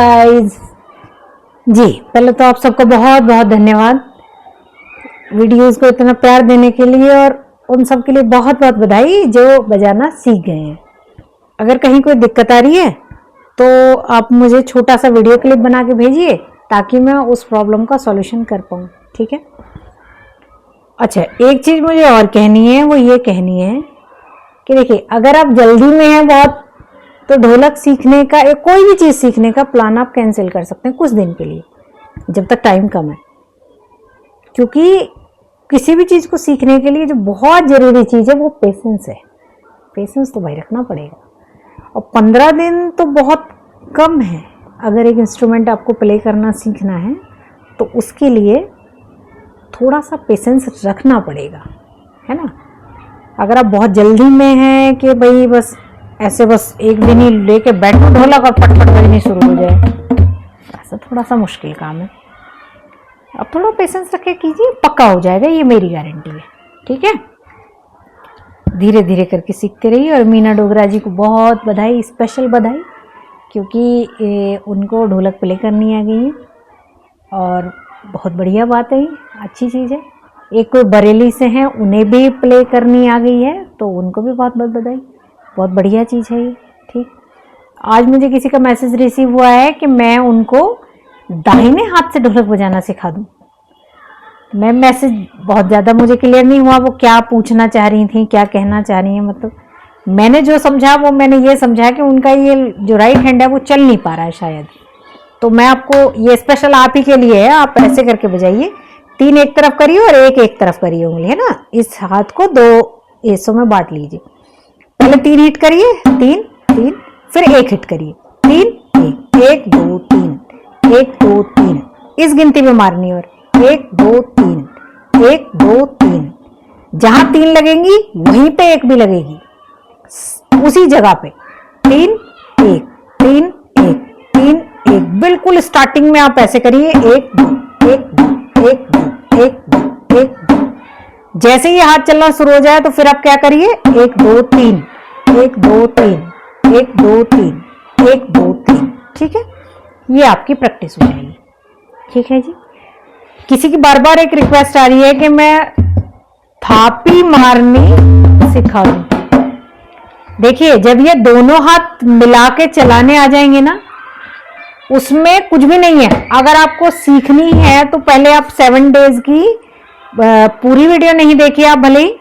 Guys. जी पहले तो आप सबको बहुत बहुत धन्यवाद वीडियोस को इतना प्यार देने के लिए, और उन सब के लिए बहुत बहुत बधाई जो बजाना सीख गए हैं। अगर कहीं कोई दिक्कत आ रही है तो आप मुझे छोटा सा वीडियो क्लिप बना के भेजिए ताकि मैं उस प्रॉब्लम का सॉल्यूशन कर पाऊँ, ठीक है। अच्छा, एक चीज़ मुझे और कहनी है, वो ये कहनी है कि देखिए, अगर आप जल्दी में हैं बहुत, तो ढोलक सीखने का, कोई भी चीज़ सीखने का प्लान आप कैंसिल कर सकते हैं कुछ दिन के लिए, जब तक टाइम कम है। क्योंकि किसी भी चीज़ को सीखने के लिए जो बहुत ज़रूरी चीज़ है वो पेशेंस है। पेशेंस तो भाई रखना पड़ेगा, और 15 दिन तो बहुत कम है। अगर एक इंस्ट्रूमेंट आपको प्ले करना सीखना है तो उसके लिए थोड़ा सा पेशेंस रखना पड़ेगा, है ना। अगर आप बहुत जल्दी में हैं कि भाई बस ऐसे बस एक दिन ही लेके बैठो ढोलक और फटफट बजनी शुरू हो जाए, ऐसा थोड़ा सा मुश्किल काम है। अब थोड़ा पेशेंस रखे कीजिए, पक्का हो जाएगा, ये मेरी गारंटी है, ठीक है। धीरे धीरे करके सीखते रहिए। और मीना डोगरा जी को बहुत बधाई, स्पेशल बधाई, क्योंकि उनको ढोलक प्ले करनी आ गई है और बहुत बढ़िया बात है, अच्छी चीज़ है। एक कोई बरेली से हैं, उन्हें भी प्ले करनी आ गई है, तो उनको भी बहुत बहुत बधाई, बहुत बढ़िया चीज़ है ये, ठीक। आज मुझे किसी का मैसेज रिसीव हुआ है कि मैं उनको दाहिने हाथ से ढोलक बजाना सिखा दूं। मैं मैसेज बहुत ज़्यादा मुझे क्लियर नहीं हुआ वो क्या पूछना चाह रही थी, क्या कहना चाह रही हैं। मतलब मैंने जो समझा वो मैंने ये समझा कि उनका ये जो राइट हैंड है वो चल नहीं पा रहा है शायद। तो मैं आपको ये स्पेशल आप ही के लिए है, आप ऐसे करके बजाइए, 3 एक तरफ करिए और एक तरफ करिए उंगली, है ना। इस हाथ को 2 हिस्सों में बांट लीजिए। पहले 3 हिट करिए, 3 3, फिर 1 हिट करिए, 3 1 1 2 3 1 2 3, इस गिनती में मारनी, और 1 2 3 1 2 3, जहां 3 लगेंगी वहीं पे 1 भी लगेगी, उसी जगह पे 3 1 3 1 3 1, बिल्कुल स्टार्टिंग में आप ऐसे करिए, 1 2 1 2 1 2 1 2 1 2। जैसे ही हाथ चलना शुरू हो जाए तो फिर आप क्या करिए, 1 2 3 1 2 3 1 2 3 1 2 3, ठीक है। ये आपकी प्रैक्टिस हो जाएगी, ठीक है जी। किसी की बार बार एक रिक्वेस्ट आ रही है कि मैं थापी मारनी सिखा दूं। देखिए, जब ये दोनों हाथ मिला के चलाने आ जाएंगे ना, उसमें कुछ भी नहीं है। अगर आपको सीखनी है तो पहले आप 7 डेज की पूरी वीडियो नहीं देखिए, आप भले ही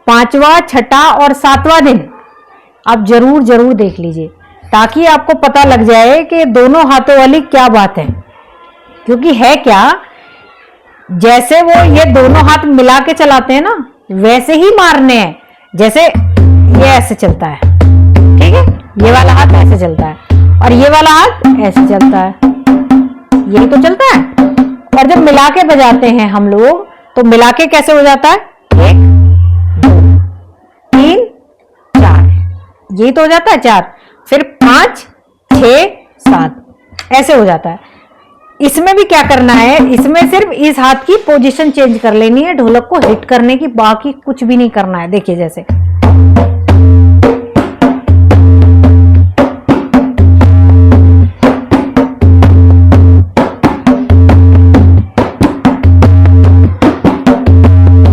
5वां 6ठा और 7वां दिन आप जरूर जरूर देख लीजिए, ताकि आपको पता लग जाए कि दोनों हाथों वाली क्या बात है। क्योंकि है क्या, जैसे वो ये दोनों हाथ मिला के चलाते हैं ना, वैसे ही मारने हैं। जैसे ये ऐसे चलता है, ठीक है, ये वाला हाथ ऐसे चलता है और ये वाला हाथ ऐसे चलता है, यही तो चलता है। और जब मिला के बजाते हैं हम लोग, तो मिला के कैसे हो जाता है, 1 2 3 4, यही तो हो जाता है 4, फिर 5 6 7, ऐसे हो जाता है। इसमें भी क्या करना है, इसमें सिर्फ इस हाथ की पोजीशन चेंज कर लेनी है ढोलक को हिट करने की, बाकी कुछ भी नहीं करना है। देखिए जैसे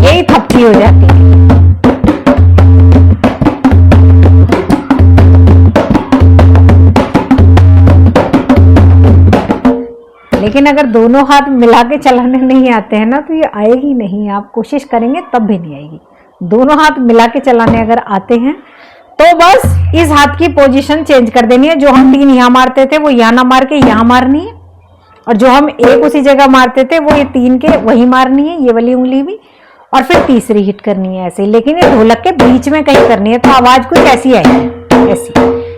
यही थपकी हो जाती है। लेकिन अगर दोनों हाथ मिला के चलाने नहीं आते हैं ना, तो ये आएगी नहीं। आप कोशिश करेंगे तब भी नहीं आएगी। दोनों हाथ मिला के चलाने अगर आते हैं तो बस इस हाथ की पोजीशन चेंज कर देनी है। जो हम 3 यहाँ मारते थे वो यहाँ ना मार के यहाँ मारनी है, और जो हम 1 उसी जगह मारते थे वो ये 3 के वही मारनी है, ये वाली उंगली भी, और फिर तीसरी हिट करनी है ऐसे। लेकिन ये ढोलक के बीच में कहीं करनी है, तो आवाज कुछ ऐसी आएगी, ऐसी।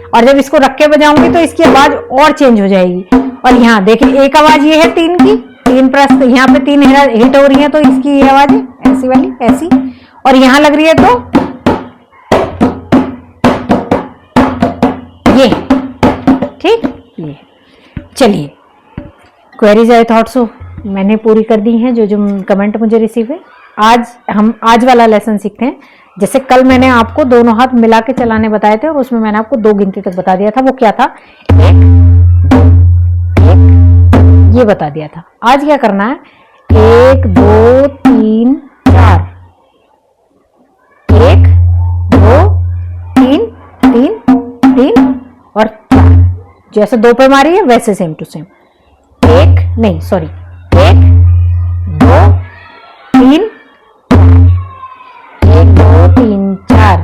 और जब इसको रख के बजाऊंगी तो इसकी आवाज और चेंज हो जाएगी। और यहाँ देखिए, एक आवाज ये है 3 की, 3 प्लस यहाँ पे 3 हिट हो रही है, तो इसकी ये आवाज है ऐसी वाली, ऐसी। और यहाँ लग रही है तो ये, ठीक। ये चलिए, क्वेरीज आए, थॉट्स हो, मैंने पूरी कर दी हैं जो जो कमेंट मुझे रिसीव है। हम आज वाला लेसन सीखते हैं। जैसे कल मैंने आपको दोनों हाथ मिला के चलाने बताए थे, और उसमें मैंने आपको 2 गिनती तक बता दिया था। वो क्या था, 1 ये बता दिया था। आज क्या करना है, 1 2 3 4, 1 2 3 3 3 और 4, जैसे 2 पे मारी है वैसे सेम टू सेम। 1 नहीं सॉरी 1 2 3 1 2 3 4,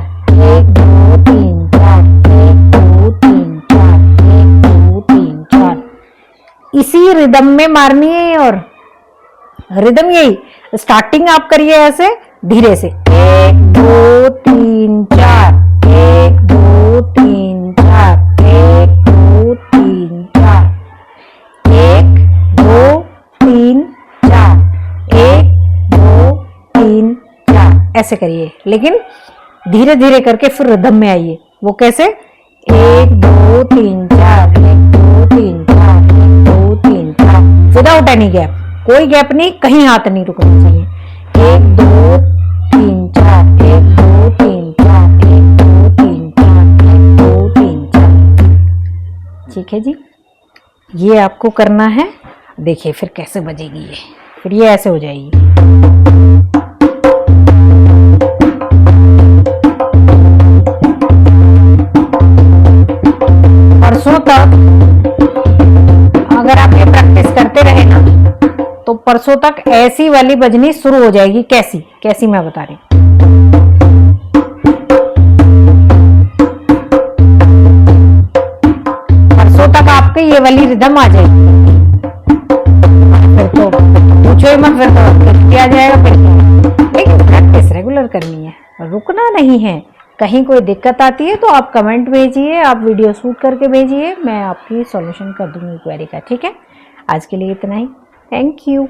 1 2 3 4, 1 2 3 4, 1 2 3 4, इसी रिदम में मारनी है। और रिदम यही, स्टार्टिंग आप करिए ऐसे धीरे से, 1 2 3 4, 1 2 3 4, 1 2 3 4, 1 2 3 4, 1 2 3 4, ऐसे करिए, लेकिन धीरे धीरे करके फिर रिदम में आइए। वो कैसे, 1 2 3 4, 1 2 3 4, 1 2 3 4, विदाउट एनी गैप, कोई गैप नहीं, कहीं हाथ नहीं रुकना चाहिए। 1 2 3 4, 1 2 3 4, 1 2 3 4, 1 2 3 4। ठीक है जी, ये आपको करना है। देखिए फिर कैसे बजेगी ये, फिर ये ऐसे हो जाएगी। परसों तक अगर आप ये प्रैक्टिस करते रहे ना, तो परसों तक ऐसी वाली बजनी शुरू हो जाएगी। कैसी कैसी मैं बता रही हूँ। परसों तक आपके ये वाली रिदम आ जाएगी, फिर तो पूछो ही मत, फिर तो आ जाएगा। फिर लेकिन प्रैक्टिस रेगुलर करनी है, रुकना नहीं है। कहीं कोई दिक्कत आती है तो आप कमेंट भेजिए, आप वीडियो शूट करके भेजिए, मैं आपकी सॉल्यूशन कर दूंगी क्वेरी का। ठीक है, आज के लिए इतना ही। Thank you.